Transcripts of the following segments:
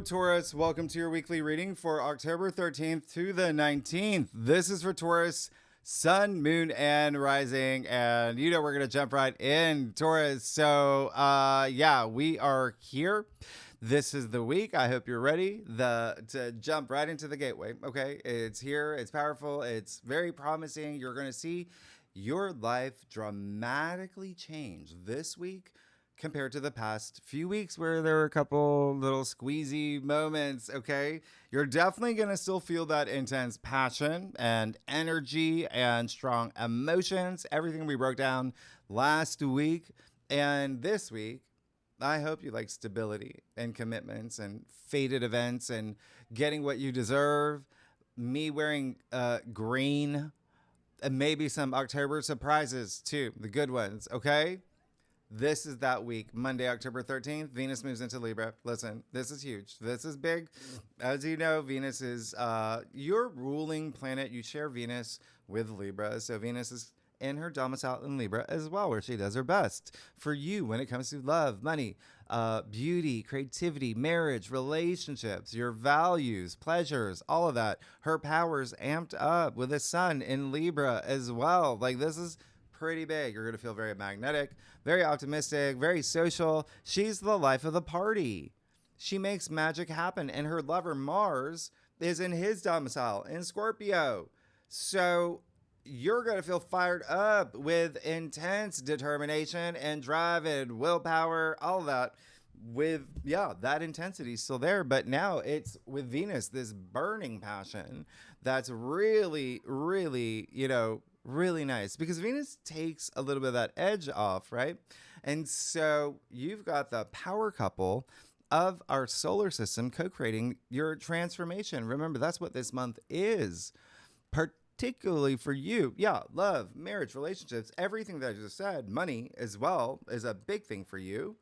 Taurus, welcome to your weekly reading for October 13th to the 19th. This is for Taurus, Sun, Moon, and Rising. And you know we're going to jump right in, Taurus. So, yeah, we are here. This is the week. I hope you're ready to jump right into the gateway. Okay, it's here. It's powerful. It's very promising. You're going to see your life dramatically change this week compared to the past few weeks where there were a couple little squeezy moments, okay? You're definitely going to still feel that intense passion and energy and strong emotions, everything we broke down last week. And this week, I hope you like stability and commitments and fated events and getting what you deserve. Me wearing green and maybe some October surprises too, the good ones, okay? This is that week, Monday, October 13th. Venus moves into Libra. Listen, this is huge. This is big. As you know, Venus is your ruling planet. You share Venus with Libra. So Venus is in her domicile in Libra as well, where she does her best for you when it comes to love, money, beauty, creativity, marriage, relationships, your values, pleasures, all of that. Her power's amped up with the sun in Libra as well. Like, this is pretty big. You're going to feel very magnetic, very optimistic, very social. She's the life of the party. She makes magic happen. And her lover, Mars, is in his domicile in Scorpio. So you're going to feel fired up with intense determination and drive and willpower, all of that. With, yeah, that intensity is still there. But now it's with Venus, this burning passion that's really, really, really nice because Venus takes a little bit of that edge off, right? And so you've got the power couple of our solar system co-creating your transformation. Remember, that's what this month is, particularly for you. Yeah, love, marriage, relationships, everything that I just said, money as well is a big thing for you.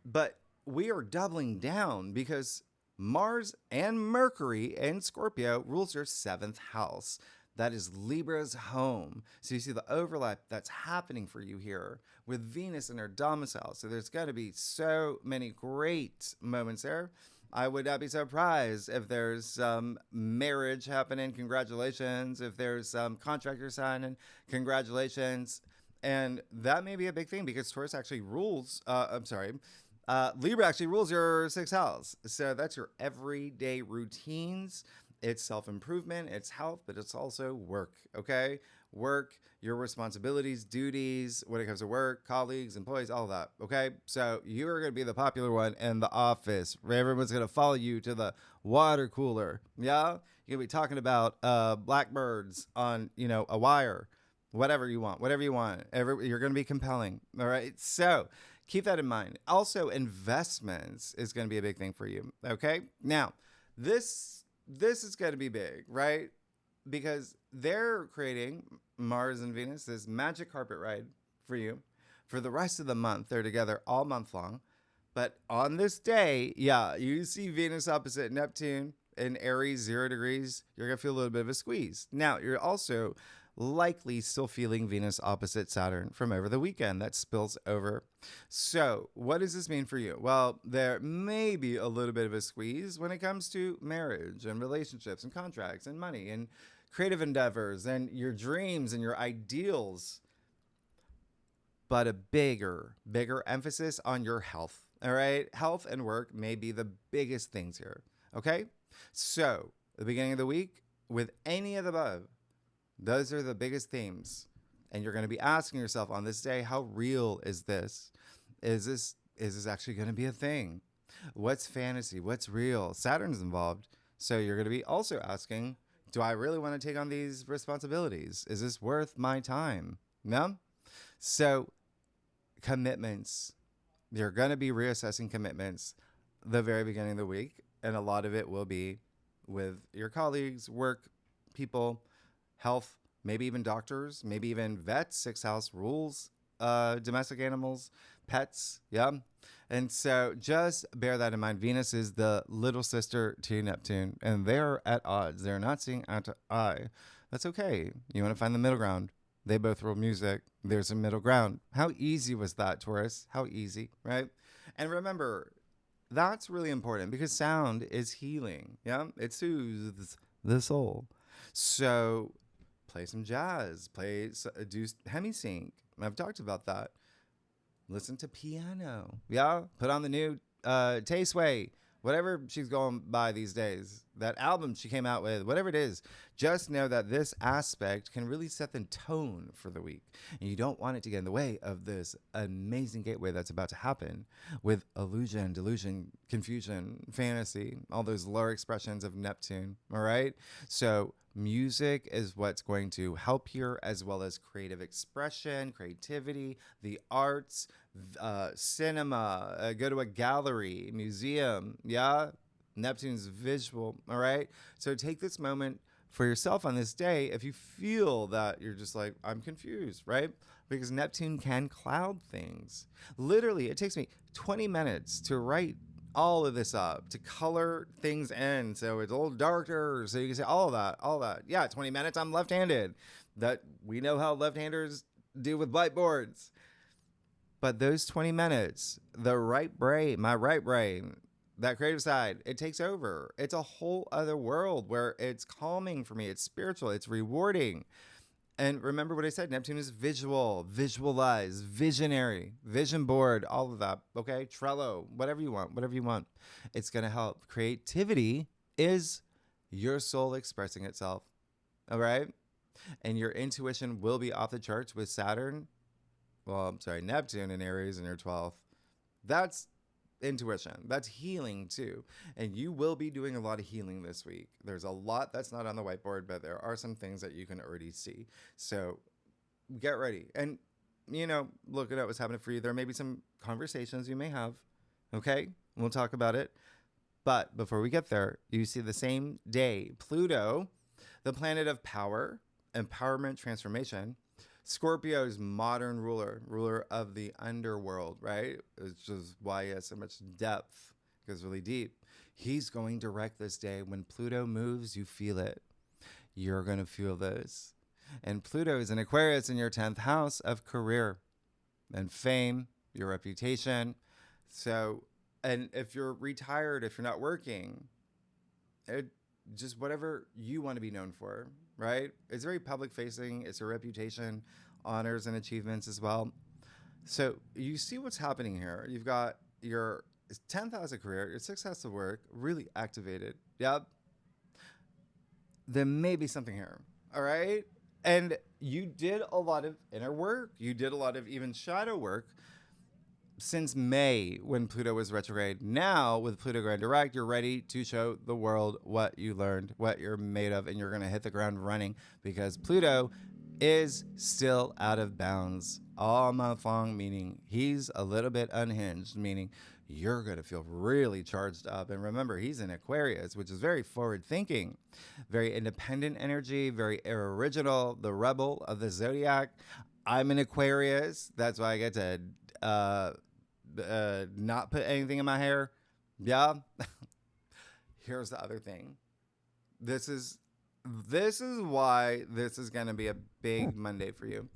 But we are doubling down because Mars and Mercury in Scorpio rules your seventh house. That is Libra's home. So you see the overlap that's happening for you here with Venus in her domicile. So there's going to be so many great moments there. I would not be surprised if there's some marriage happening. Congratulations. If there's some contract you're signing, congratulations. And that may be a big thing because Taurus actually rules, Libra actually rules your sixth house. So that's your everyday routines. It's self-improvement, it's health, but it's also work, okay? Work, your responsibilities, duties, when it comes to work, colleagues, employees, all of that, okay? So you're going to be the popular one in the office. Everyone's going to follow you to the water cooler, yeah? You're going to be talking about blackbirds on, a wire, whatever you want. You're going to be compelling, all right? So keep that in mind. Also, investments is going to be a big thing for you, okay? Now, this is going to be big, right? Because they're creating Mars and Venus, this magic carpet ride for you for the rest of the month. They're together all month long. But on this day, yeah, you see Venus opposite Neptune in Aries, 0 degrees. You're going to feel a little bit of a squeeze. Now, you're also likely still feeling Venus opposite Saturn from over the weekend. That spills over. So what does this mean for you? Well, there may be a little bit of a squeeze when it comes to marriage and relationships and contracts and money and creative endeavors and your dreams and your ideals, but a bigger emphasis on your health. All right. Health and work may be the biggest things here. Okay. So the beginning of the week with any of the above, those are the biggest themes. And you're going to be asking yourself on this day, how real is this? Is this actually going to be a thing? What's fantasy? What's real? Saturn's involved. So you're going to be also asking, do I really want to take on these responsibilities? Is this worth my time? No? So commitments. You're going to be reassessing commitments the very beginning of the week. And a lot of it will be with your colleagues, work, people, health, maybe even doctors, maybe even vets, sixth house rules, domestic animals, pets. Yeah. And so just bear that in mind. Venus is the little sister to Neptune, and they're at odds. They're not seeing eye to eye. That's okay. You want to find the middle ground. They both rule music. There's a middle ground. How easy was that, Taurus? How easy, right? And remember, That's really important because sound is healing. Yeah, it soothes the soul. So play some jazz, do hemisync. I've talked about that. Listen to piano. Yeah, put on the new Tay-Sway, whatever she's going by these days. That album she came out with, whatever it is, just know that this aspect can really set the tone for the week. And you don't want it to get in the way of this amazing gateway that's about to happen with illusion, delusion, confusion, fantasy, all those lower expressions of Neptune. All right? So music is what's going to help here, as well as creative expression, creativity, the arts, cinema, go to a gallery, museum. Yeah. Neptune's visual. All right. So take this moment for yourself on this day if you feel that you're just like, I'm confused, right? Because Neptune can cloud things. Literally, it takes me 20 minutes to write all of this up, to color things in so it's a little darker, so you can say all that. Yeah, 20 minutes. I'm left-handed. That we know how left-handers do with whiteboards. But those 20 minutes, the right brain, my right brain, that creative side, it takes over. It's a whole other world where it's calming for me. It's spiritual. It's rewarding. And remember what I said, Neptune is visual, visualize, visionary, vision board, all of that. Okay. Trello, whatever you want. It's going to help. Creativity is your soul expressing itself. All right. And your intuition will be off the charts with Neptune in Aries in your 12th. That's intuition. That's healing too. And you will be doing a lot of healing this week. There's a lot that's not on the whiteboard, but there are some things that you can already see. So get ready and, look at what's happening for you. There may be some conversations you may have. Okay. We'll talk about it. But before we get there, you see the same day, Pluto, the planet of power, empowerment, transformation, Scorpio's modern ruler of the underworld, right? It's just why he has so much depth. It goes really deep. He's going direct this day. When Pluto moves, you feel it. You're going to feel this. And Pluto is in Aquarius in your 10th house of career and fame, your reputation. So, and if you're retired, if you're not working, just whatever you want to be known for, right? It's very public facing. It's a reputation, honors and achievements as well. So you see what's happening here. You've got your 10th house of career, your 6th house of work, really activated. Yep. There may be something here. All right. And you did a lot of inner work. You did a lot of even shadow work since May when Pluto was retrograde. Now with Pluto going direct, you're ready to show the world what you learned, what you're made of, and you're going to hit the ground running because Pluto is still out of bounds all month long, meaning he's a little bit unhinged, meaning you're going to feel really charged up. And remember, he's in Aquarius, which is very forward thinking, very independent energy, very original, the rebel of the zodiac. I'm in Aquarius. That's why I get to not put anything in my hair. Yeah. Here's the other thing. This is why this is going to be a big Monday for you.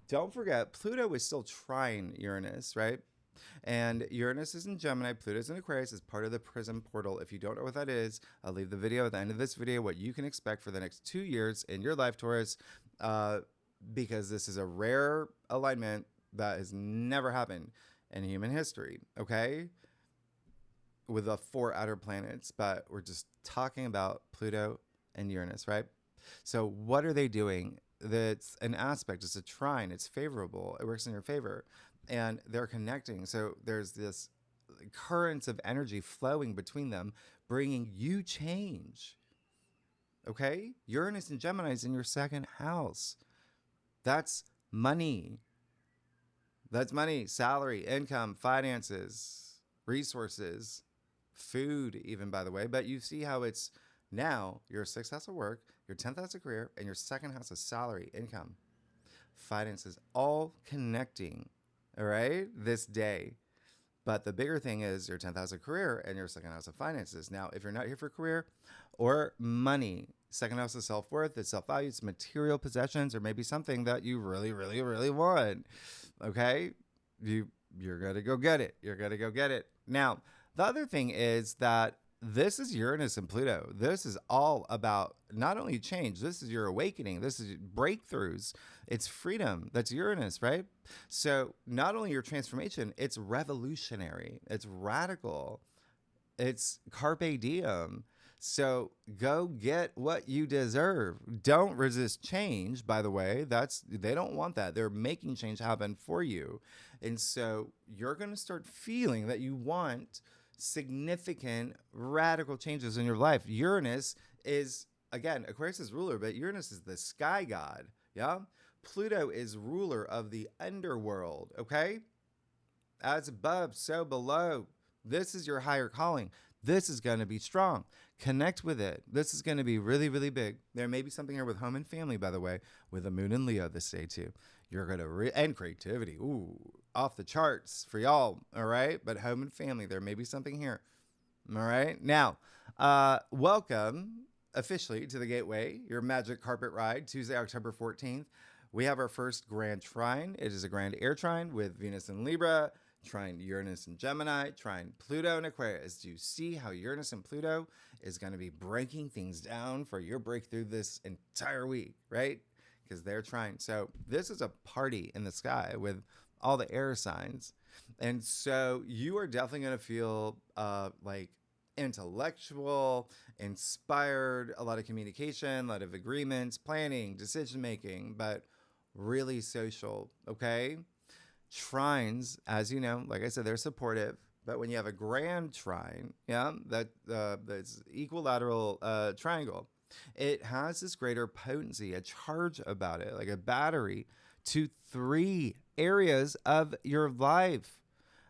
Don't forget, Pluto is still trine Uranus, right? And Uranus is in Gemini, Pluto is in Aquarius, is part of the Prism portal. If you don't know what that is, I'll leave the video at the end of this video, what you can expect for the next 2 years in your life, Taurus, because this is a rare alignment that has never happened in human history, okay? With the 4 outer planets, but we're just talking about Pluto and Uranus, right? So what are they doing? That's an aspect. It's a trine. It's favorable. It works in your favor. And they're connecting. So there's this currents of energy flowing between them, bringing you change. Okay? Uranus and Gemini is in your 2nd house. That's money. That's money, salary, income, finances, resources, food, even, by the way. But you see how it's now your 6th house of work, your 10th house of career, and your 2nd house of salary, income, finances, all connecting, all right, this day. But the bigger thing is your 10th house of career and your 2nd house of finances. Now, if you're not here for career or money, 2nd house of self-worth, it's self-value, it's material possessions, or maybe something that you really, really, really want. Okay? You're going to go get it. You're going to go get it. Now, The other thing is that this is Uranus and Pluto. This is all about not only change, this is your awakening, this is breakthroughs, it's freedom. That's Uranus, right? So, not only your transformation, it's revolutionary, it's radical, it's carpe diem. So go get what you deserve. Don't resist change, by the way. They don't want that. They're making change happen for you. And so you're going to start feeling that you want significant radical changes in your life. Uranus is, again, Aquarius is ruler, but Uranus is the sky god. Yeah. Pluto is ruler of the underworld. Okay. As above, so below. This is your higher calling. This is going to be strong. Connect with it. This is going to be really, really big. There may be something here with home and family, by the way, with a moon and Leo this day too. You're going to, and creativity. Ooh, off the charts for y'all. All right. But home and family, there may be something here. All right. Now, welcome officially to the Gateway, your magic carpet ride, Tuesday, October 14th. We have our first grand trine. It is a grand air trine with Venus in Libra, trine Uranus and Gemini, trine Pluto and Aquarius. Do you see how Uranus and Pluto is going to be breaking things down for your breakthrough this entire week, right? Because they're trine. So this is a party in the sky with all the air signs. And so you are definitely going to feel like intellectual, inspired, a lot of communication, a lot of agreements, planning, decision making, but really social, okay? Trines, as you know, like I said, they're supportive. But when you have a grand trine, yeah, that's equilateral triangle, it has this greater potency, a charge about it, like a battery to 3 areas of your life.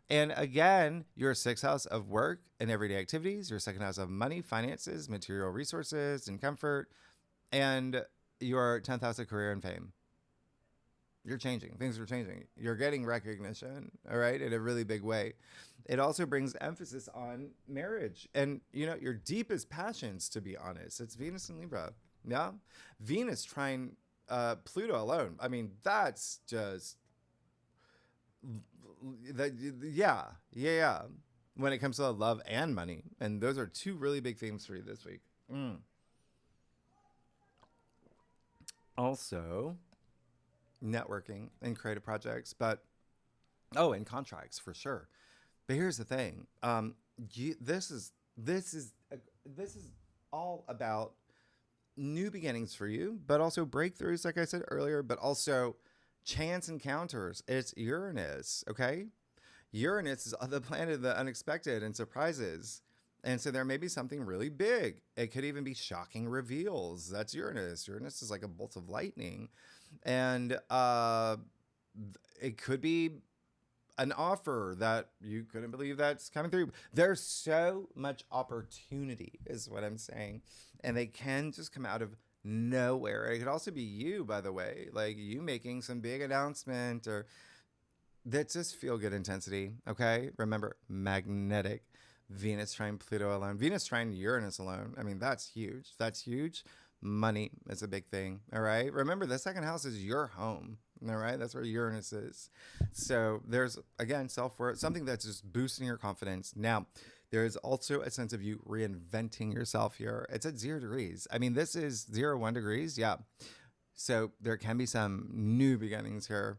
And again, your 6th house of work and everyday activities, your 2nd house of money, finances, material resources, and comfort, and your 10th house of career and fame. You're changing. Things are changing. You're getting recognition, all right, in a really big way. It also brings emphasis on marriage and, your deepest passions, to be honest. It's Venus and Libra, yeah? Venus trying Pluto alone. I mean, that's just, yeah. When it comes to love and money. And those are 2 really big themes for you this week. Also, networking and creative projects, and contracts for sure. But here's the thing: this is all about new beginnings for you, but also breakthroughs, like I said earlier, but also chance encounters. It's Uranus, okay? Uranus is the planet of the unexpected and surprises. And so there may be something really big. It could even be shocking reveals. That's Uranus. Uranus is like a bolt of lightning. And it could be an offer that you couldn't believe that's coming through. There's so much opportunity is what I'm saying. And they can just come out of nowhere. It could also be you, by the way, like you making some big announcement or that just feel good intensity. Okay. Remember, magnetic. Venus trine Pluto alone. Venus trine Uranus alone. I mean, that's huge. That's huge. Money is a big thing. All right. Remember, the 2nd house is your home. All right. That's where Uranus is. So there's, again, self-worth, something that's just boosting your confidence. Now, there is also a sense of you reinventing yourself here. It's at 0 degrees. I mean, this is 1 degrees. Yeah. So there can be some new beginnings here.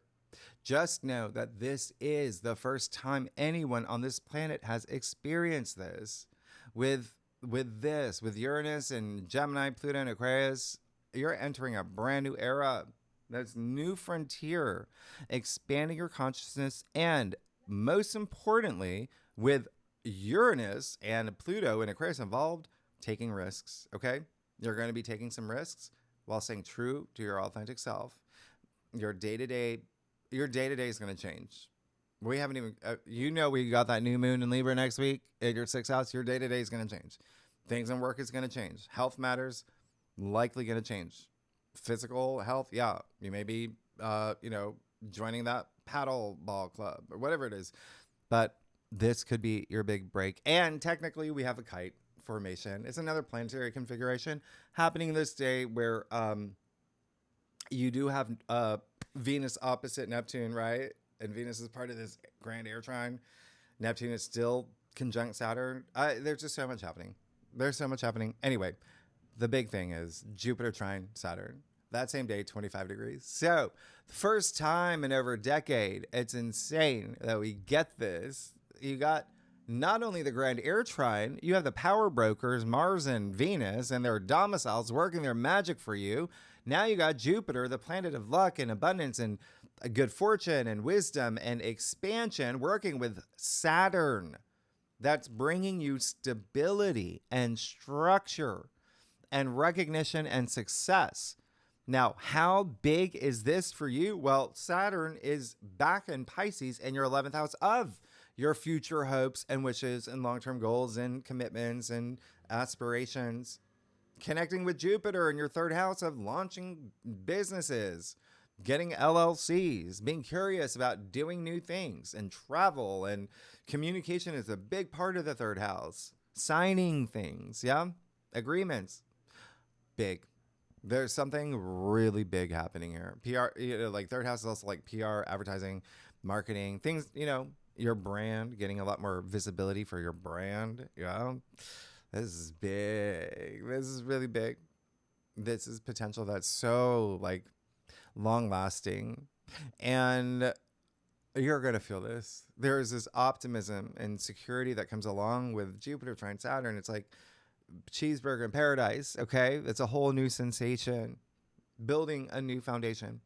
Just know that this is the first time anyone on this planet has experienced this. With Uranus and Gemini, Pluto, and Aquarius, you're entering a brand new era. That's new frontier, expanding your consciousness, and most importantly, with Uranus and Pluto and Aquarius involved, taking risks, okay? You're going to be taking some risks while staying true to your authentic self. Your day-to-day is going to change. We haven't even, we got that new moon in Libra next week at your 6th house. Your day-to-day is going to change. Things in work is going to change. Health matters, likely going to change. Physical health, yeah. You may be, joining that paddle ball club or whatever it is. But this could be your big break. And technically, we have a kite formation. It's another planetary configuration happening this day where you do have Venus opposite Neptune, right? And Venus is part of this grand air trine. Neptune is still conjunct Saturn. There's just so much happening. There's so much happening. Anyway, the big thing is Jupiter trine Saturn. That same day, 25 degrees. So, first time in over a decade. It's insane that we get this. You got not only the grand air trine, you have the power brokers, Mars and Venus, and their domiciles working their magic for you. Now you got Jupiter, the planet of luck and abundance and good fortune and wisdom and expansion, working with Saturn. That's bringing you stability and structure and recognition and success. Now, how big is this for you? Well, Saturn is back in Pisces in your 11th house of your future hopes and wishes and long-term goals and commitments and aspirations. Connecting with Jupiter in your 3rd house of launching businesses, getting LLCs, being curious about doing new things, and travel and communication is a big part of the 3rd house. Signing things, yeah? Agreements. Big. There's something really big happening here. PR, like 3rd house is also like PR, advertising, marketing, things, your brand, getting a lot more visibility for your brand. Yeah. This is big. This is really big. This is potential that's so like long lasting. And you're going to feel this. There is this optimism and security that comes along with Jupiter trine Saturn. It's like cheeseburger in paradise. Okay. It's a whole new sensation, building a new foundation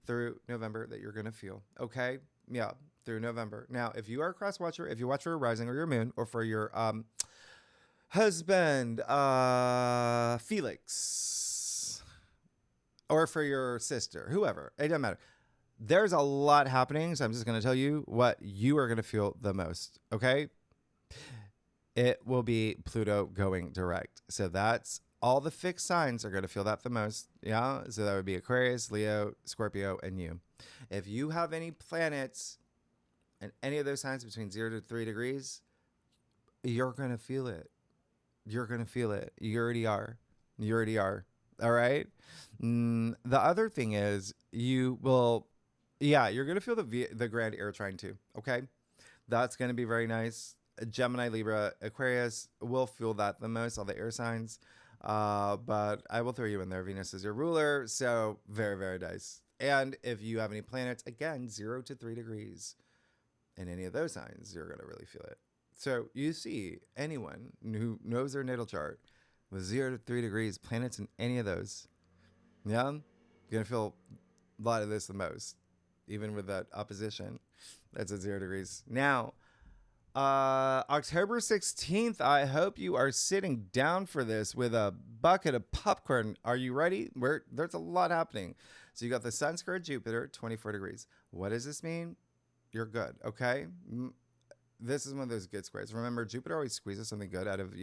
through November that you're going to feel. Okay. Yeah. Through November. Now, if you are a cross watcher, if you watch for your rising or your moon or for your, husband, Felix, or for your sister, whoever, it doesn't matter. There's a lot happening. So I'm just going to tell you what you are going to feel the most. Okay. It will be Pluto going direct. So that's all the fixed signs are going to feel that the most. Yeah. So that would be Aquarius, Leo, Scorpio, and you. If you have any planets in any of those signs between 0 to 3 degrees, you're going to feel it. You're going to feel it. You already are. You already are. All right. The other thing is you will, you're going to feel the grand air trine too. Okay. That's going to be very nice. Gemini, Libra, Aquarius will feel that the most, all the air signs. But I will throw you in there. Venus is your ruler. So very, very nice. And if you have any planets, again, 0 to 3 degrees in any of those signs, you're going to really feel it. So you see anyone who knows their natal chart with 0 to 3 degrees, planets in any of those, yeah, you're going to feel a lot of this the most, even with that opposition. That's at 0 degrees. Now, October 16th, I hope you are sitting down for this with a bucket of popcorn. Are you ready? There's a lot happening. So you got the Sun square Jupiter, 24 degrees. What does this mean? You're good, okay? This is one of those good squares. Remember, Jupiter always squeezes something good out of,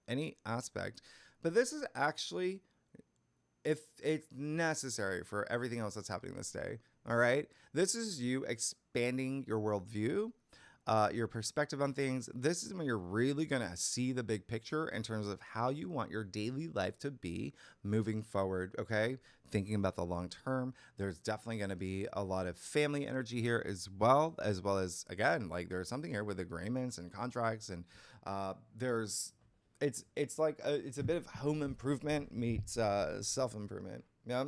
any aspect. But this is actually, if it's necessary for everything else that's happening this day, all right? This is you expanding your worldview, your perspective on things. This is when you're really going to see the big picture in terms of how you want your daily life to be moving forward, okay? Thinking about the long term. There's definitely going to be a lot of family energy here as well as, again, like there's something here with agreements and contracts, and it's like it's a bit of home improvement meets self-improvement. Yeah.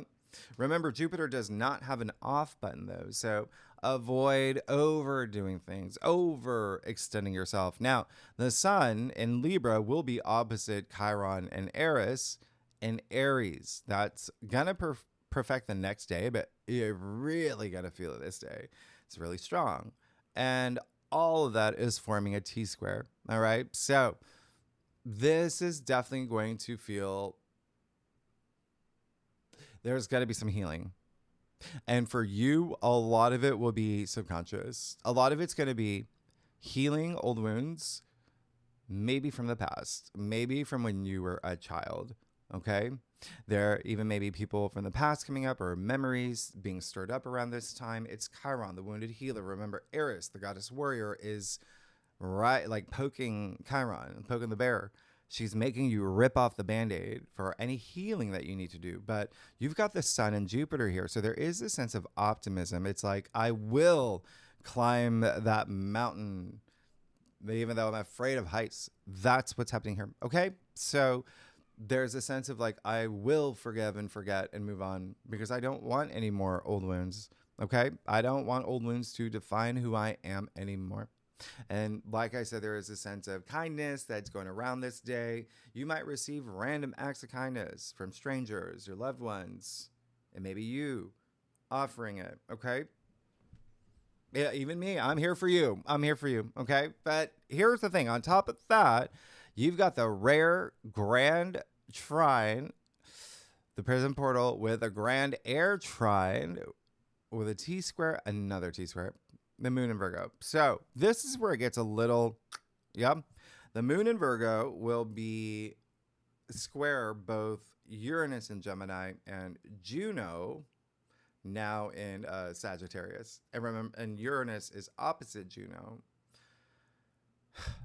Remember, Jupiter does not have an off button though. So avoid overdoing things, overextending yourself. Now, the Sun in Libra will be opposite Chiron and Eris in Aries. That's gonna perfect the next day, but you're really gonna feel it this day. It's really strong. And all of that is forming a T-square. All right. So this is definitely going to feel, there's got to be some healing. And for you, a lot of it will be subconscious. A lot of it's going to be healing old wounds, maybe from the past, maybe from when you were a child. Okay. There even maybe people from the past coming up or memories being stirred up around this time. It's Chiron, the wounded healer. Remember, Eris, the goddess warrior, is right, like poking Chiron, poking the bear. She's making you rip off the Band-Aid for any healing that you need to do. But you've got the Sun and Jupiter here. So there is a sense of optimism. It's like, I will climb that mountain even though I'm afraid of heights. That's what's happening here. Okay. So there's a sense of like, I will forgive and forget and move on because I don't want any more old wounds. Okay. I don't want old wounds to define who I am anymore. And like I said, there is a sense of kindness that's going around this day. You might receive random acts of kindness from strangers, your loved ones, and maybe you offering it. Okay. Yeah, even me. I'm here for you. I'm here for you. Okay. But here's the thing, on top of that, you've got the rare grand trine, the prison portal with a grand air trine with a T square, another T square, the moon in Virgo. So this is where it gets a little, the moon in Virgo will be square both Uranus in Gemini and Juno now in Sagittarius. And remember, and Uranus is opposite Juno.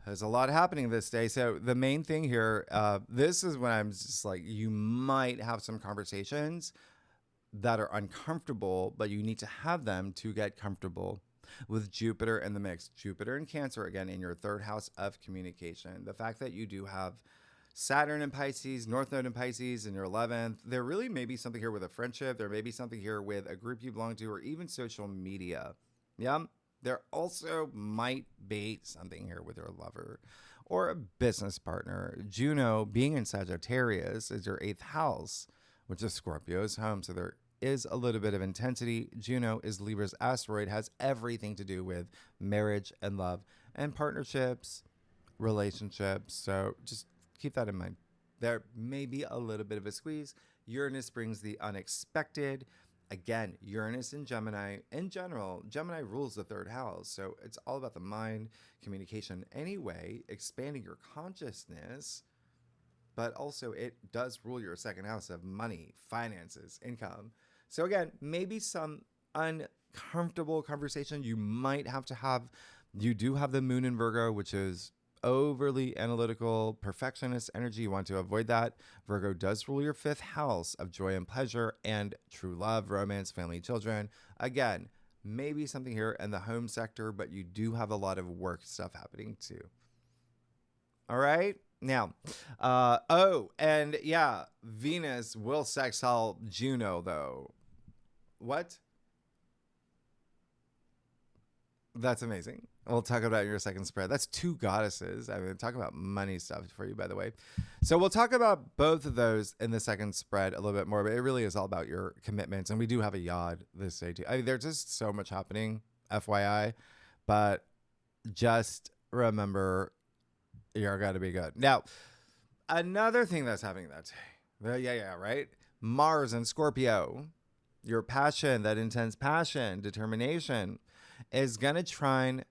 There's a lot happening this day. So the main thing here, this is when I'm just like, you might have some conversations that are uncomfortable, but you need to have them to get comfortable. With Jupiter in the mix, Jupiter in Cancer, again, in your third house of communication. The fact that you do have Saturn in Pisces, North Node in Pisces in your 11th, there really may be something here with a friendship. There may be something here with a group you belong to or even social media. Yeah. There also might be something here with your lover or a business partner. Juno being in Sagittarius is your 8th house, which is Scorpio's home. So there is a little bit of intensity. Juno is Libra's asteroid, has everything to do with marriage and love and partnerships, relationships. So just keep that in mind. There may be a little bit of a squeeze. Uranus brings the unexpected. Again, Uranus in Gemini, in general, Gemini rules the 3rd house. So it's all about the mind, communication anyway, expanding your consciousness. But also it does rule your 2nd house of money, finances, income. So again, maybe some uncomfortable conversation you might have to have. You do have the moon in Virgo, which is overly analytical, perfectionist energy. You want to avoid that. Virgo does rule your 5th house of joy and pleasure and true love, romance, family, children. Again, maybe something here in the home sector, but you do have a lot of work stuff happening too. All right. Now, and yeah, Venus will sextile Juno, though. What? That's amazing. We'll talk about your 2nd spread. That's 2 goddesses. I'm going to talk about money stuff for you, by the way. So we'll talk about both of those in the 2nd spread a little bit more, but it really is all about your commitments. And we do have a yod this day, too. I mean, there's just so much happening, FYI. But just remember, you're got to be good. Now, another thing that's happening that day, right? Mars and Scorpio, your passion, that intense passion, determination, is going to trine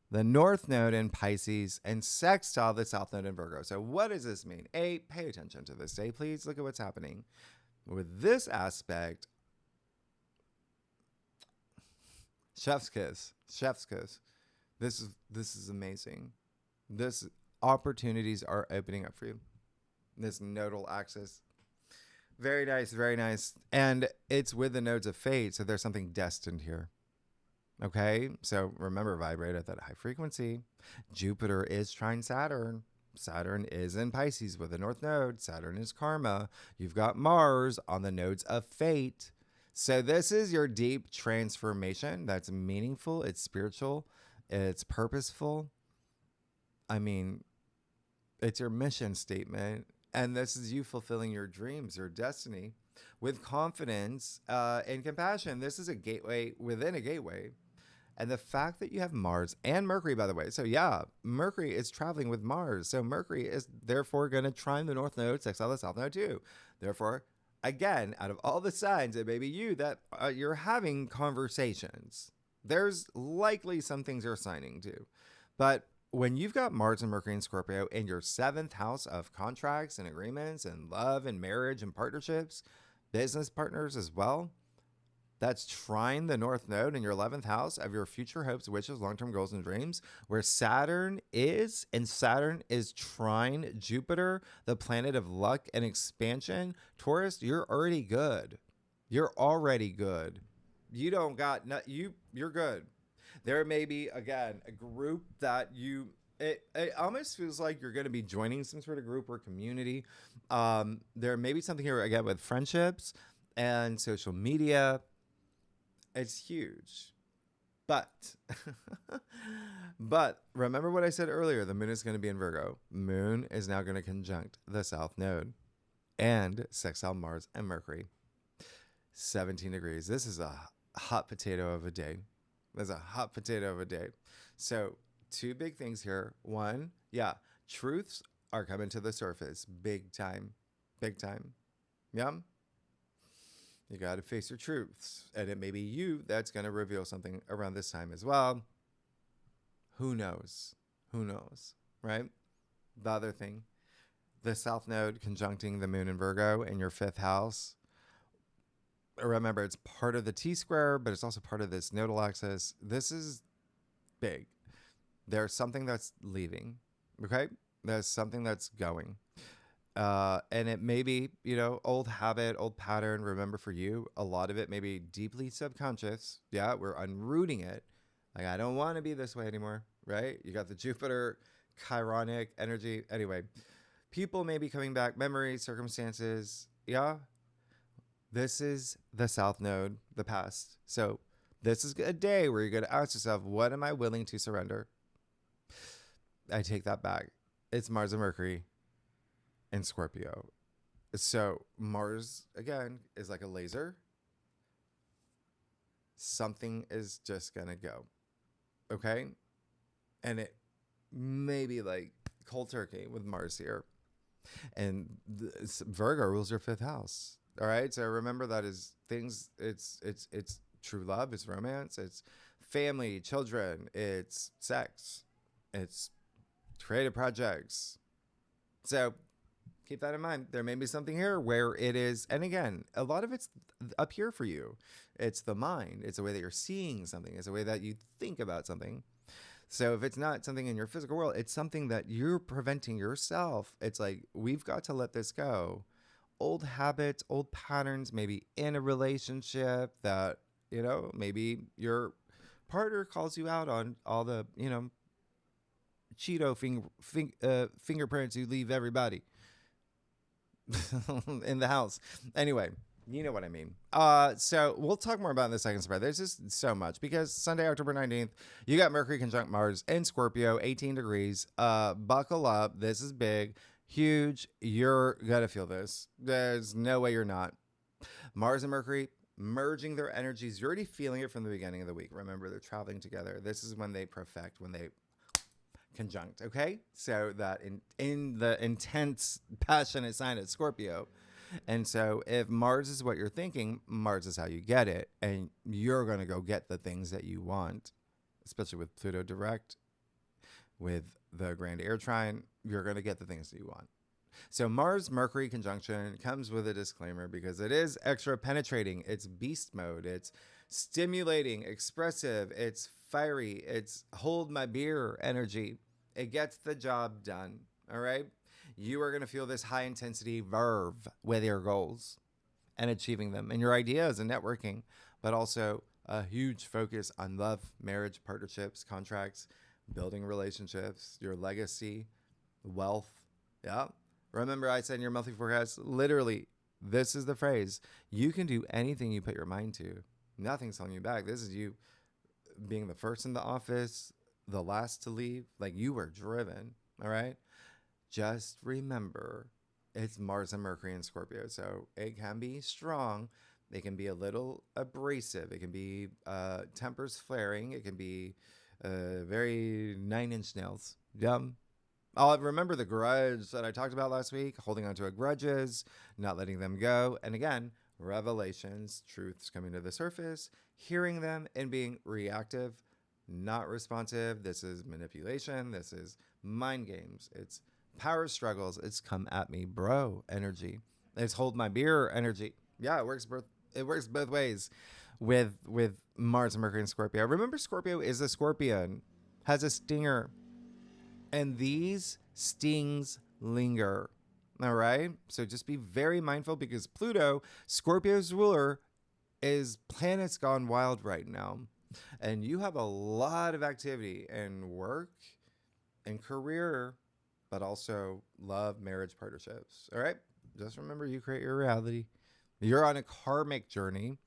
the North Node in Pisces and sextile the South Node in Virgo. So what does this mean? A, pay attention to this day, please. Look at what's happening. With this aspect, chef's kiss, chef's kiss. This is amazing. This opportunities are opening up for you. This nodal axis. Very nice, very nice. And it's with the nodes of fate, so there's something destined here. Okay, so remember, vibrate at that high frequency. Jupiter is trine Saturn. Saturn is in Pisces with the North Node. Saturn is karma. You've got Mars on the nodes of fate. So this is your deep transformation that's meaningful. It's spiritual. It's purposeful. I mean, it's your mission statement. And this is you fulfilling your dreams, your destiny with confidence and compassion. This is a gateway within a gateway. And the fact that you have Mars and Mercury, by the way. So yeah, Mercury is traveling with Mars. So Mercury is therefore going to trine the North Node, sextile the South Node too. Therefore, again, out of all the signs, it may be you that you're having conversations. There's likely some things you're signing to. But when you've got Mars and Mercury and Scorpio in your 7th house of contracts and agreements and love and marriage and partnerships, business partners as well, that's trine the North Node in your 11th house of your future hopes, wishes, long-term goals, and dreams, where Saturn is, and Saturn is trine Jupiter, the planet of luck and expansion. Taurus, you're already good. You're already good. You don't got, you're good. There may be, again, a group that you It almost feels like you're going to be joining some sort of group or community. There may be something here again with friendships and social media. It's huge. But but remember what I said earlier, the moon is going to be in Virgo. Moon is now going to conjunct the south node and sextile Mars and Mercury. 17 degrees. This is a hot potato of a day. There's a hot potato of a day. So, two big things here. One, yeah, truths are coming to the surface big time. Big time. Yeah. You got to face your truths. And it may be you that's going to reveal something around this time as well. Who knows? Who knows? Right? The other thing, the South Node conjuncting the moon in Virgo in your fifth house. Remember, it's part of the T-square, but it's also part of this nodal axis. This is big. There's something that's leaving. Okay? There's something that's going. And it may be, old habit, old pattern. Remember, for you, a lot of it may be deeply subconscious. Yeah, we're unrooting it. Like, I don't want to be this way anymore, right? You got the Jupiter chironic energy. Anyway, people may be coming back, memories, circumstances. Yeah. This is the South Node, the past. So this is a day where you're going to ask yourself, what am I willing to surrender? I take that back. It's Mars and Mercury and Scorpio. So Mars, again, is like a laser. Something is just going to go. Okay? And it may be like cold turkey with Mars here. And Virgo rules your fifth house. All right? So remember that is things, it's true love, it's romance, it's family, children, it's sex, it's creative projects. So keep that in mind. There may be something here where it is, and again, a lot of it's up here for you. It's the mind. It's the way that you're seeing something. It's the way that you think about something. So if it's not something in your physical world, it's something that you're preventing yourself. It's like, we've got to let this go. Old habits, old patterns, maybe in a relationship that, maybe your partner calls you out on all the, Cheeto fingerprints you leave everybody in the house. Anyway, you know what I mean. So we'll talk more about in the second spread. There's just so much because Sunday, October 19th, you got Mercury conjunct Mars in Scorpio, 18 degrees. Buckle up. This is big, huge. You're going to feel this. There's no way you're not. Mars and Mercury merging their energies. You're already feeling it from the beginning of the week. Remember, they're traveling together. This is when they perfect, when they conjunct. Okay. So that in the intense, passionate sign of Scorpio. And so if Mars is what you're thinking, Mars is how you get it. And you're going to go get the things that you want, especially with Pluto direct, with the Grand Air Trine, you're going to get the things that you want. So Mars-Mercury conjunction comes with a disclaimer because it is extra penetrating. It's beast mode. It's stimulating, expressive. It's fiery. It's hold my beer energy. It gets the job done. All right. You are going to feel this high intensity verve with your goals and achieving them and your ideas and networking, but also a huge focus on love, marriage, partnerships, contracts, building relationships, your legacy, wealth. Yeah. Remember I said in your monthly forecast, literally, this is the phrase. You can do anything you put your mind to. Nothing's holding you back. This is you being the first in the office, the last to leave. Like, you were driven. All right. Just remember, it's Mars and Mercury in Scorpio. So it can be strong. It can be a little abrasive. It can be tempers flaring. It can be very 9-inch nails. Remember the grudge that I talked about last week, holding on to grudges, not letting them go. And again, revelations, truths coming to the surface, hearing them and being reactive, not responsive. This is manipulation. This is mind games. It's power struggles. It's come at me, bro energy. It's hold my beer energy. Yeah, it works both ways with Mars and Mercury and Scorpio. Remember, Scorpio is a scorpion, has a stinger, and these stings linger. All right. So just be very mindful because Pluto, Scorpio's ruler, is planets gone wild right now. And you have a lot of activity and work and career, but also love, marriage, partnerships. All right? Just remember, you create your reality. You're on a karmic journey.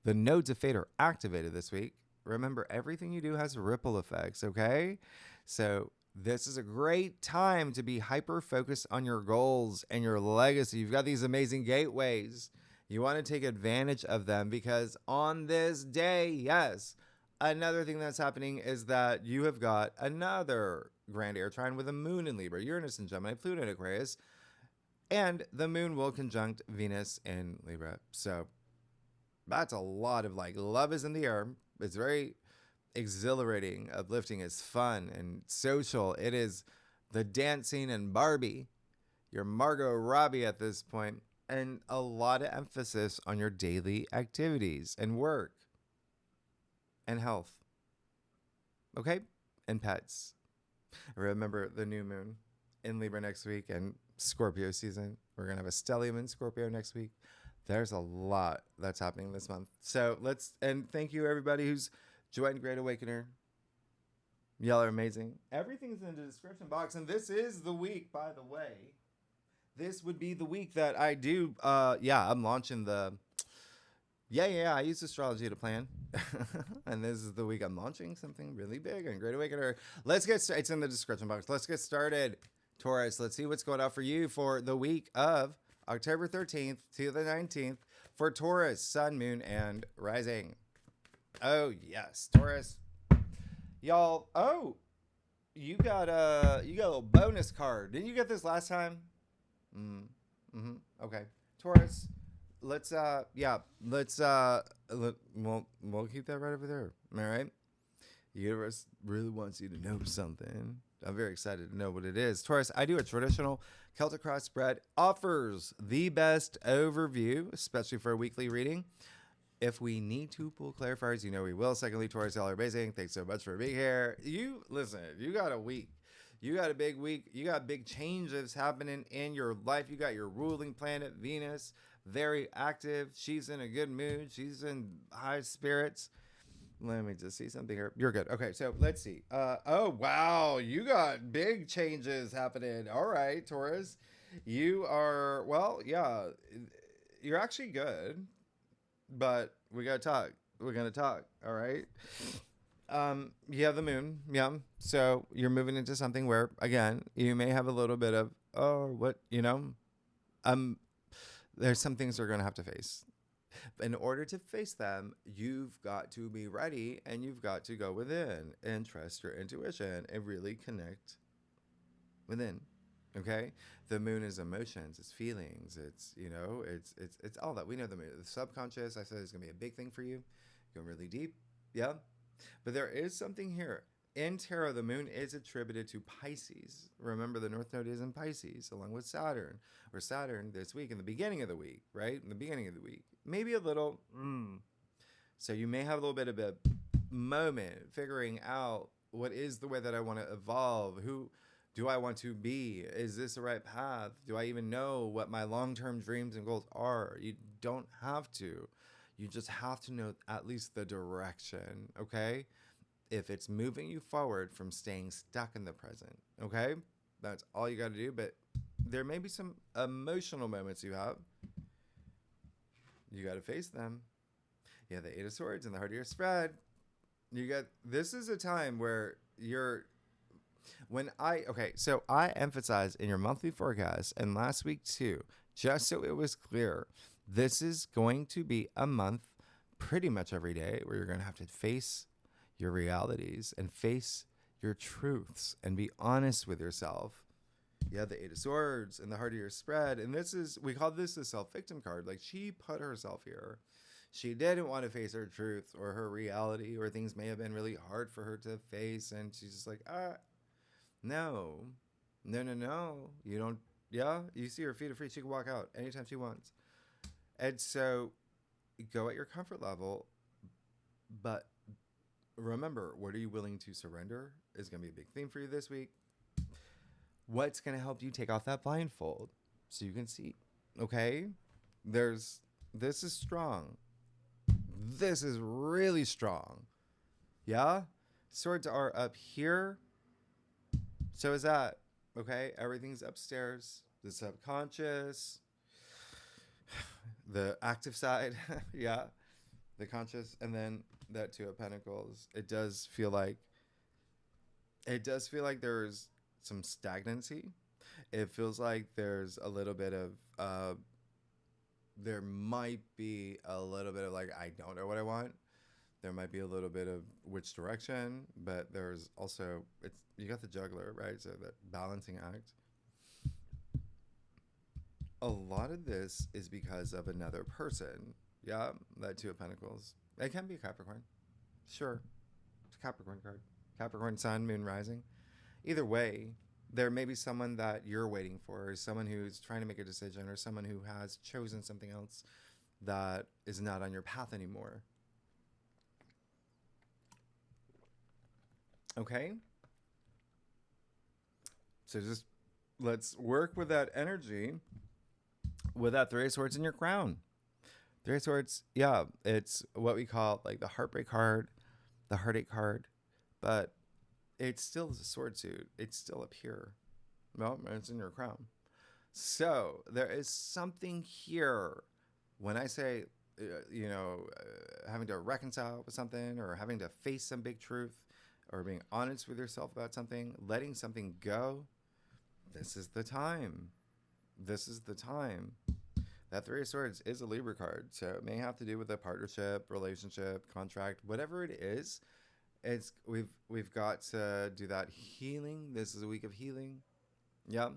The nodes of fate are activated this week. Remember, everything you do has ripple effects, okay? So this is a great time to be hyper-focused on your goals and your legacy. You've got these amazing gateways. You want to take advantage of them because on this day, yes, another thing that's happening is that you have got another grand air trine with a moon in Libra, Uranus in Gemini, Pluto in Aquarius, and the moon will conjunct Venus in Libra. So that's a lot of like love is in the air. It's very exhilarating, uplifting, it's fun and social. It is the dancing and Barbie. You're Margot Robbie at this point, and a lot of emphasis on your daily activities and work and health. Okay? And pets. Remember the new moon in Libra next week and Scorpio season. We're going to have a stellium in Scorpio next week. There's a lot that's happening this month. So and thank you everybody who's joined Great Awakener. Y'all are amazing. Everything's in the description box. And this is the week, by the way. This would be the week that I do. I'm launching the. I use astrology to plan. And this is the week I'm launching something really big on Great Awakener. Let's get started. It's in the description box. Let's get started. Taurus, let's see what's going on for you for the week of October 13th to the 19th for Taurus, Sun, Moon, and Rising. Oh, yes, Taurus. Y'all, you got a little bonus card. Didn't you get this last time? Okay. Taurus, we'll keep that right over there. All right? The universe really wants you to know something. I'm very excited to know what it is. Taurus, I do a traditional Celtic cross spread. Offers the best overview, especially for a weekly reading. If we need to pull clarifiers, you know we will. Secondly, Taurus, y'all are amazing. Thanks so much for being here. You got a week. You got a big week. You got big changes happening in your life. You got your ruling planet, Venus, very active. She's in a good mood. She's in high spirits. Let me just see something here. You're good. Okay, so let's see. Oh, wow. You got big changes happening. All right, Taurus. You are, you're actually good. But we got to talk. We're going to talk. All right. You have the moon. Yeah. So you're moving into something where, again, you may have a little bit of, there's some things you're going to have to face. In order to face them, you've got to be ready and you've got to go within and trust your intuition and really connect within. Okay? The moon is emotions, it's feelings, it's all that. We know the moon. The subconscious, I said, is going to be a big thing for you. Going really deep. Yeah. But there is something here. In tarot, the moon is attributed to Pisces. Remember, the North Node is in Pisces, along with Saturn. Or Saturn this week, in the beginning of the week, right? In the beginning of the week. Maybe a little, So you may have a little bit of a moment figuring out what is the way that I want to evolve. Who do I want to be? Is this the right path? Do I even know what my long-term dreams and goals are? You don't have to. You just have to know at least the direction, okay? If it's moving you forward from staying stuck in the present, okay? That's all you got to do. But there may be some emotional moments you have. You got to face them. You have the Eight of Swords in the heart of your spread. This is a time where so I emphasized in your monthly forecast and last week too, just so it was clear, this is going to be a month pretty much every day where you're going to have to face your realities and face your truths and be honest with yourself. You have the Eight of Swords in the heart of your spread. And we call this the self-victim card. Like, she put herself here. She didn't want to face her truth or her reality, or things may have been really hard for her to face. And she's just like, no. You don't, you see her feet are free. She can walk out anytime she wants. And so go at your comfort level. But remember, what are you willing to surrender is going to be a big theme for you this week. What's going to help you take off that blindfold so you can see? Okay? This is strong. This is really strong. Yeah? Swords are up here. So is that, okay? Everything's upstairs. The subconscious, the active side, yeah, the conscious, and then that Two of Pentacles. It does feel like there's some stagnancy. It feels like there's a little bit of there might be a little bit of like, I don't know what I want. There might be a little bit of which direction, but there's also, it's, you got the juggler, right? So that balancing act. A lot of this is because of another person. Yeah, that Two of Pentacles. It can be a Capricorn. Sure. It's a Capricorn card. Capricorn sun, moon rising. Either way, there may be someone that you're waiting for, or someone who's trying to make a decision, or someone who has chosen something else that is not on your path anymore. Okay? So just let's work with that energy with that Three of Swords in your crown. Three of Swords, yeah, it's what we call like the heartbreak card, the heartache card, but it's still a sword suit. It's still up here. Well, it's in your crown. So there is something here. When I say, having to reconcile with something, or having to face some big truth, or being honest with yourself about something, letting something go, this is the time. This is the time. That Three of Swords is a Libra card, so it may have to do with a partnership, relationship, contract, whatever it is. It's we've got to do that healing. This is a week of healing. Yep.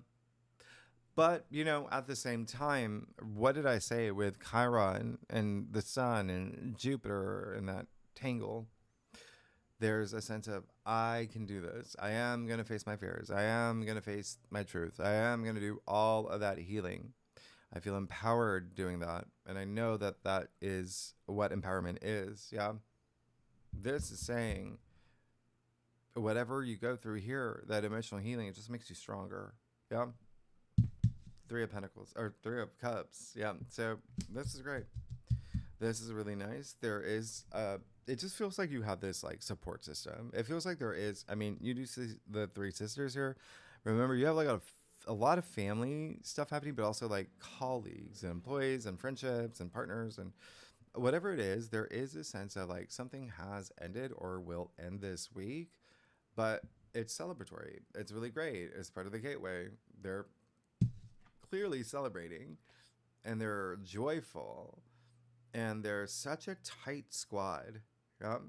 But, at the same time, what did I say with Chiron and the sun and Jupiter and that tangle? There's a sense of, I can do this. I am going to face my fears. I am going to face my truth. I am going to do all of that healing. I feel empowered doing that. And I know that that is what empowerment is. Yeah. This is saying, whatever you go through here, that emotional healing, it just makes you stronger. Yeah. Three of Pentacles, or Three of Cups. Yeah. So this is great. This is really nice. There is, it just feels like you have this like support system. It feels like there is, you do see the three sisters here. Remember, you have like a lot of family stuff happening, but also like colleagues and employees and friendships and partners and whatever it is. There is a sense of like something has ended or will end this week, but it's celebratory. It's really great. It's part of the gateway. They're clearly celebrating and they're joyful and they're such a tight squad. Yep.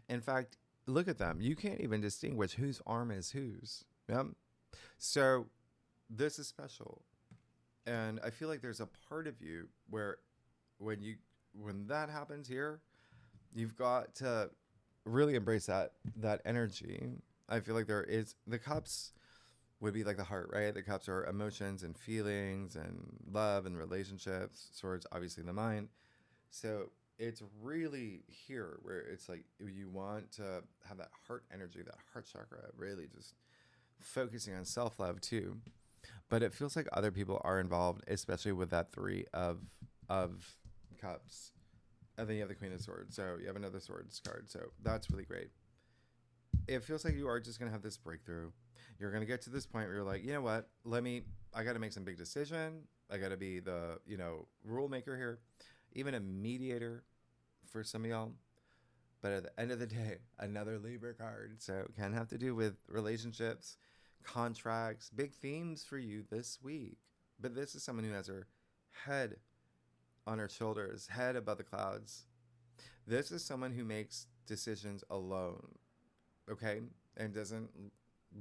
In fact, look at them. You can't even distinguish whose arm is whose. Yep. So this is special. And I feel like there's a part of you where when that happens here, you've got to really embrace that energy. I feel like there is, the cups would be like the heart, right? The cups are emotions and feelings and love and relationships. Swords, obviously the mind. So it's really here where it's like you want to have that heart energy, that heart chakra, really just focusing on self-love too. But it feels like other people are involved, especially with that Three of Cups. And then you have the Queen of Swords. So you have another Swords card. So that's really great. It feels like you are just going to have this breakthrough. You're going to get to this point where you're like, you know what? I got to make some big decision. I got to be the, rule maker here, even a mediator for some of y'all. But at the end of the day, another Libra card. So it can have to do with relationships, contracts, big themes for you this week. But this is someone who has her head on her shoulders, head above the clouds. This is someone who makes decisions alone, okay? And doesn't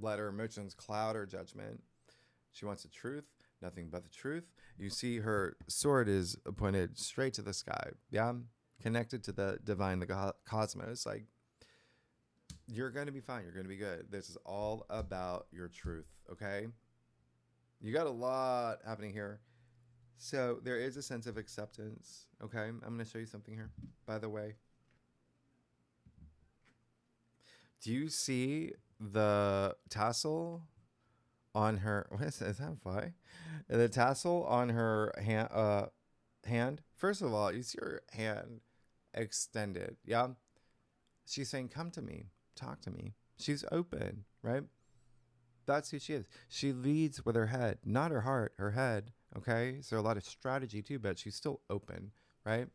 let her emotions cloud her judgment. She wants the truth, nothing but the truth. You see her sword is pointed straight to the sky, yeah? Connected to the divine, the cosmos. Like, you're going to be fine. You're going to be good. This is all about your truth, okay? You got a lot happening here. So there is a sense of acceptance, okay? I'm going to show you something here, by the way. Do you see the tassel on her? What is that a fly? The tassel on her hand. First of all, you see her hand extended. Yeah. She's saying, come to me, talk to me. She's open, right? That's who she is. She leads with her head, not her heart, her head. Okay. So a lot of strategy too, but she's still open, right?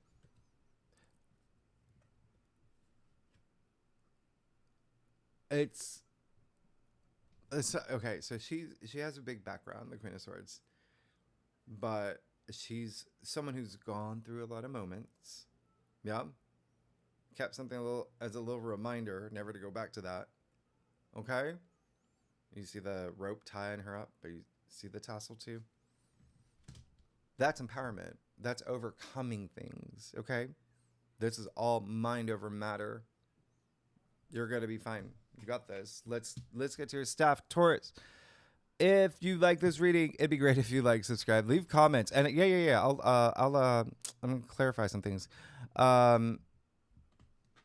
It's okay. So she has a big background, the Queen of Swords, but she's someone who's gone through a lot of moments. Yeah. Kept something a little as a little reminder, never to go back to that. Okay. You see the rope tying her up, but you see the tassel too. That's empowerment. That's overcoming things. Okay. This is all mind over matter. You're gonna be fine. You got this. Let's get to your stuff, Taurus. If you like this reading, it'd be great if you like, subscribe, leave comments, and yeah. I'm gonna clarify some things.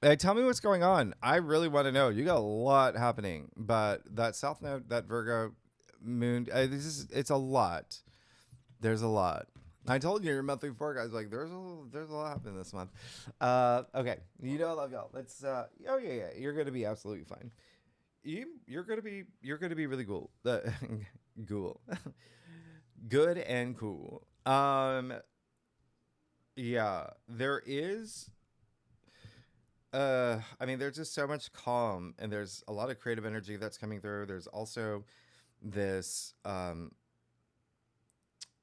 Hey, tell me what's going on. I really want to know. You got a lot happening, but that South Node, that Virgo moon, it's a lot. There's a lot. I told you your monthly forecast. Like there's a lot happening this month. Okay, you know I love y'all. Let's. Oh yeah. You're gonna be absolutely fine. You're gonna be really cool. Cool, good and cool. Yeah, there is. I mean, there's just so much calm, and there's a lot of creative energy that's coming through. There's also this,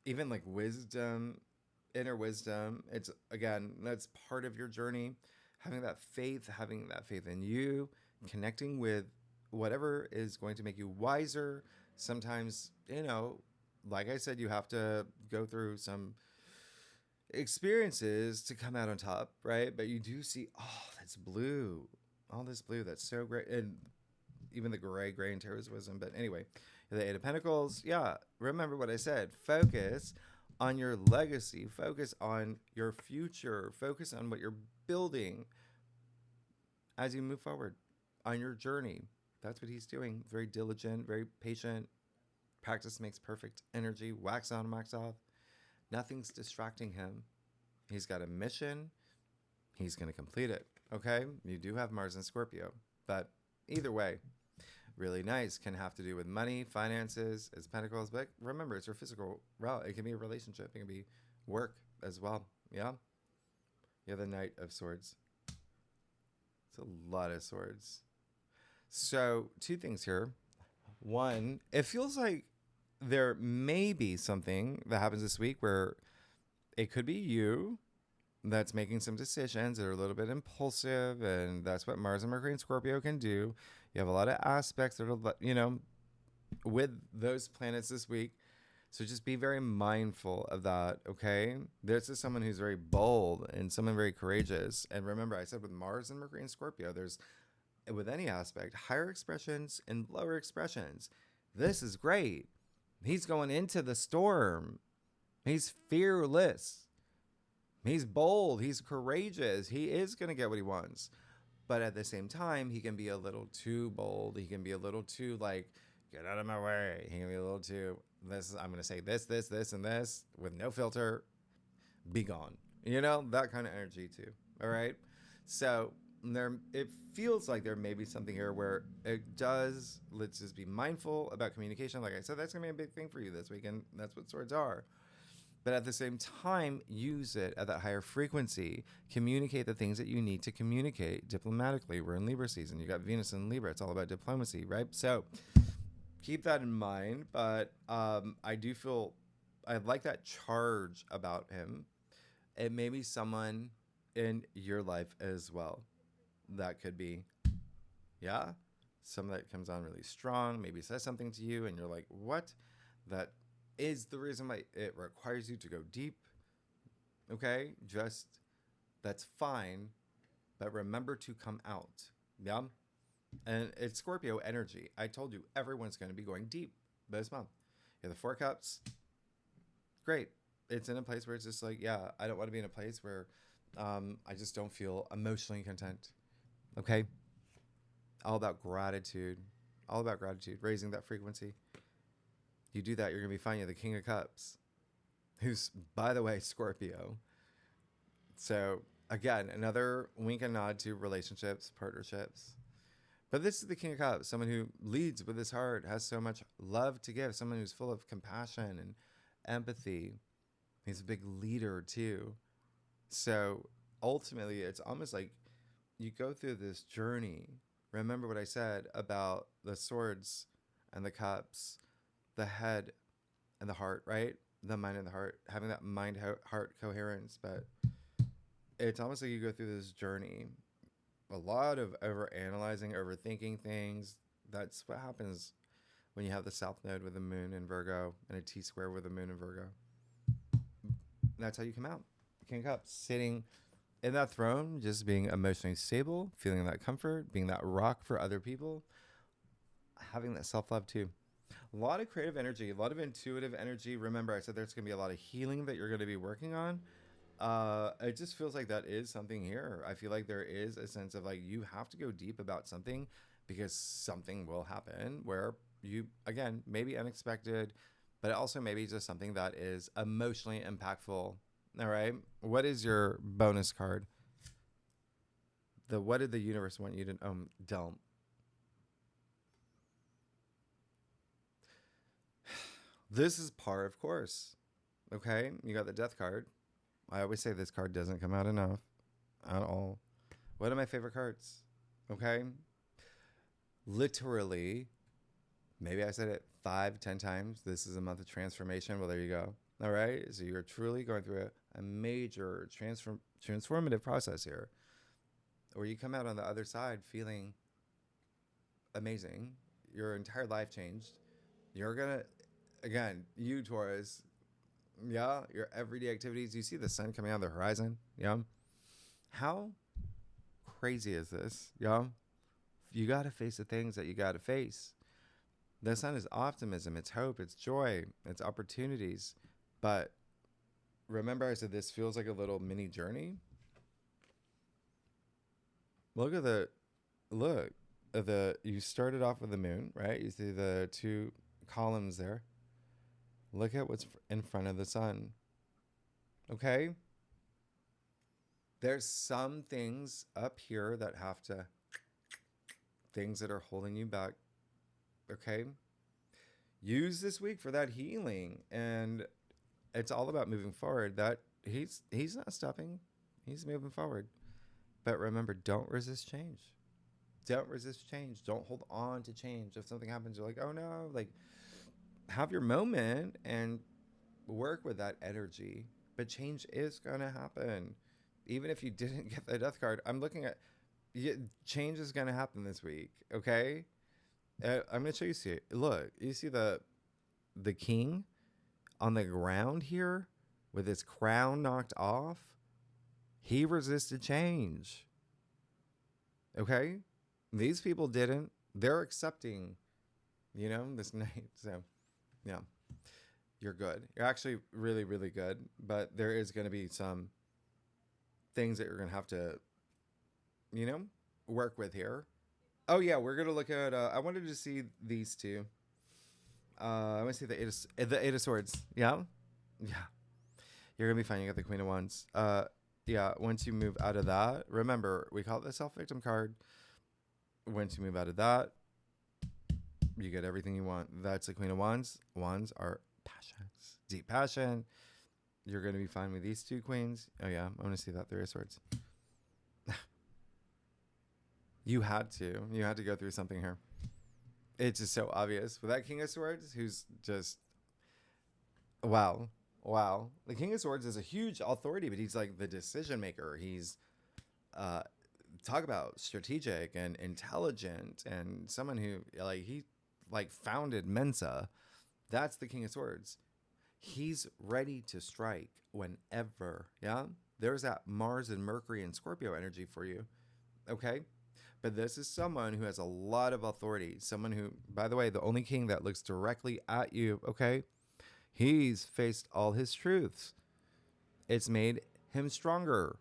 even like wisdom, inner wisdom. It's again, that's part of your journey. Having that faith in you, connecting with whatever is going to make you wiser. Sometimes, like I said, you have to go through some experiences to come out on top, right? But you do see, oh, that's blue, all this blue, that's so great, and even the gray in Taurus wisdom. But anyway, the Eight of Pentacles, yeah. Remember what I said. Focus on your legacy. Focus on your future. Focus on what you're building as you move forward on your journey. That's what he's doing. Very diligent, very patient. Practice makes perfect energy. Wax on, wax off. Nothing's distracting him. He's got a mission. He's going to complete it. Okay? You do have Mars in Scorpio. But either way, really nice. Can have to do with money, finances, it's Pentacles. But remember, it's your physical realm. It can be a relationship. It can be work as well. Yeah? You have the Knight of Swords. It's a lot of swords. So, two things here. One, it feels like there may be something that happens this week where it could be you that's making some decisions that are a little bit impulsive, and that's what Mars and Mercury and Scorpio can do. You have a lot of aspects that are, with those planets this week. So just be very mindful of that, okay? This is someone who's very bold and someone very courageous. And remember, I said with Mars and Mercury and Scorpio, there's, with any aspect, higher expressions and lower expressions. This is great. He's going into the storm. He's fearless. He's bold. He's courageous. He is going to get what he wants. But at the same time, he can be a little too bold. He can be a little too get out of my way. He can be a little too, I'm going to say this, and this with no filter. Be gone. That kind of energy too. All right. So it feels like there may be something here where let's just be mindful about communication. Like I said, that's gonna be a big thing for you this week, and that's what swords are. But at the same time, use it at that higher frequency. Communicate the things that you need to communicate diplomatically. We're in Libra season. You got Venus in Libra. It's all about diplomacy, right? So keep that in mind. But I do feel I like that charge about him. It may be someone in your life as well. That could be, yeah, someone that comes on really strong, maybe says something to you, and you're like, what? That is the reason why it requires you to go deep. Okay? That's fine, but remember to come out. Yeah? And it's Scorpio energy. I told you, everyone's going to be going deep this month. You have the Four Cups. Great. It's in a place where it's just like, yeah, I don't want to be in a place where I just don't feel emotionally content. Okay? All about gratitude. Raising that frequency. You do that, you're going to be fine. You're the King of Cups, who's, by the way, Scorpio. So, again, another wink and nod to relationships, partnerships. But this is the King of Cups, someone who leads with his heart, has so much love to give, someone who's full of compassion and empathy. He's a big leader too. So ultimately, it's almost like you go through this journey. Remember what I said about the swords and the cups, the head and the heart, right? The mind and the heart, having that mind-heart coherence. But it's almost like you go through this journey. A lot of over-analyzing, overthinking things. That's what happens when you have the South Node with the moon in Virgo and a T-square with the moon in Virgo. That's how you come out. King of Cups, sitting in that throne, just being emotionally stable, feeling that comfort, being that rock for other people, having that self-love too. A lot of creative energy, a lot of intuitive energy. Remember, I said there's going to be a lot of healing that you're going to be working on. It just feels like that is something here. I feel like there is a sense of like you have to go deep about something because something will happen where you, again, maybe unexpected, but also maybe just something that is emotionally impactful. All right. What is your bonus card? What did the universe want you to don't. This is par of course. Okay. You got the death card. I always say this card doesn't come out enough at all. One of my favorite cards. Okay. Literally, maybe I said it 5-10 times. This is a month of transformation. Well, there you go. All right. So you're truly going through a major transformative process here where you come out on the other side feeling amazing. Your entire life changed. You're going to, again, you Taurus, yeah, your everyday activities. You see the sun coming out of the horizon. Yeah. How crazy is this? Yeah. You got to face the things that you got to face. The sun is optimism. It's hope. It's joy. It's opportunities. But remember I said this feels like a little mini journey. You started off with the moon, right? You see the two columns there. Look at what's in front of the sun. Okay? There's some things up here that things that are holding you back. Okay? Use this week for that healing. And it's all about moving forward. That he's not stopping. He's moving forward. But remember, don't resist change. Don't resist change. Don't hold on to change. If something happens, you're like, oh no. Like, have your moment and work with that energy. But change is going to happen. Even if you didn't get the death card, I'm looking at change is going to happen this week. Okay? I'm going to show you. See, look, you see the king on the ground here with his crown knocked off? He resisted change. Okay? These people didn't. They're accepting, this night. So, yeah. You're good. You're actually really, really good. But there is going to be some things that you're going to have to, work with here. Oh, yeah. We're going to look at, I wanted to see these two. I want to see the Eight of Swords. Yeah? Yeah. You're going to be fine. You got the Queen of Wands. Yeah, once you move out of that, remember, we call it the self-victim card. Once you move out of that, you get everything you want. That's the Queen of Wands. Wands are passions, deep passion. You're going to be fine with these two queens. Oh, yeah, I want to see that Three of Swords. You had to go through something here. It's just so obvious. With that King of Swords, who's just, wow. The King of Swords is a huge authority, but he's like the decision maker. He's, talk about strategic and intelligent and someone who, he founded Mensa. That's the King of Swords. He's ready to strike whenever, yeah? There's that Mars and Mercury and Scorpio energy for you, okay? But this is someone who has a lot of authority. Someone who, by the way, the only king that looks directly at you, okay? He's faced all his truths. It's made him stronger.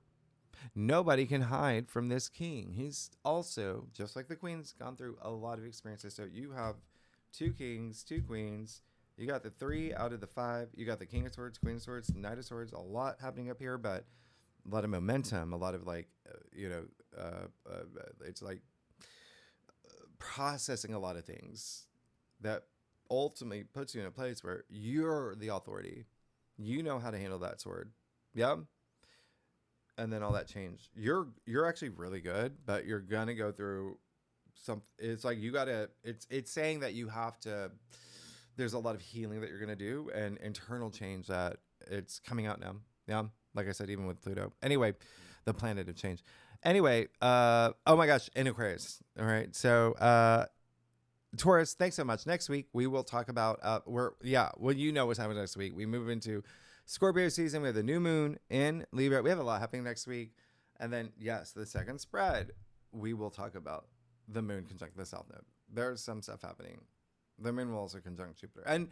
Nobody can hide from this king. He's also, just like the queen's, gone through a lot of experiences. So you have two kings, two queens. You got the 3 out of the 5. You got the King of Swords, Queen of Swords, Knight of Swords. A lot happening up here, but a lot of momentum. A lot of it's like processing a lot of things that ultimately puts you in a place where you're the authority. You know how to handle that sword. Yeah. And then all that change. You're actually really good, but you're gonna go through some. It's like you gotta. It's saying that you have to. There's a lot of healing that you're gonna do and internal change that it's coming out now. Yeah, like I said, even with Pluto. Anyway, the planet of change. Anyway, oh my gosh, in Aquarius. All right, so Taurus, thanks so much. Next week we will talk about well, you know what's happening next week. We move into Scorpio season. We have the new moon in Libra. We have a lot happening next week. And then, yes, the second spread, we will talk about the moon conjunct the south node. There's some stuff happening. The moon will also conjunct Jupiter. And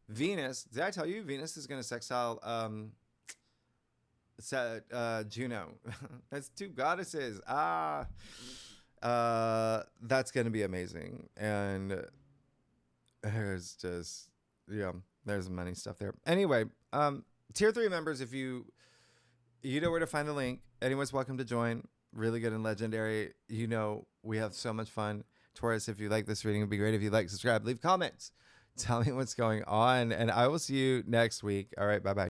Venus, did I tell you Venus is going to sextile Juno? That's two goddesses. That's going to be amazing. And there's just, there's money stuff there. Anyway, Tier 3 members, if you know where to find the link. Anyone's welcome to join. Really good and legendary. You know, we have so much fun. Taurus, if you like this reading, it'd be great if you like, subscribe, leave comments. Tell me what's going on. And I will see you next week. All right, bye-bye.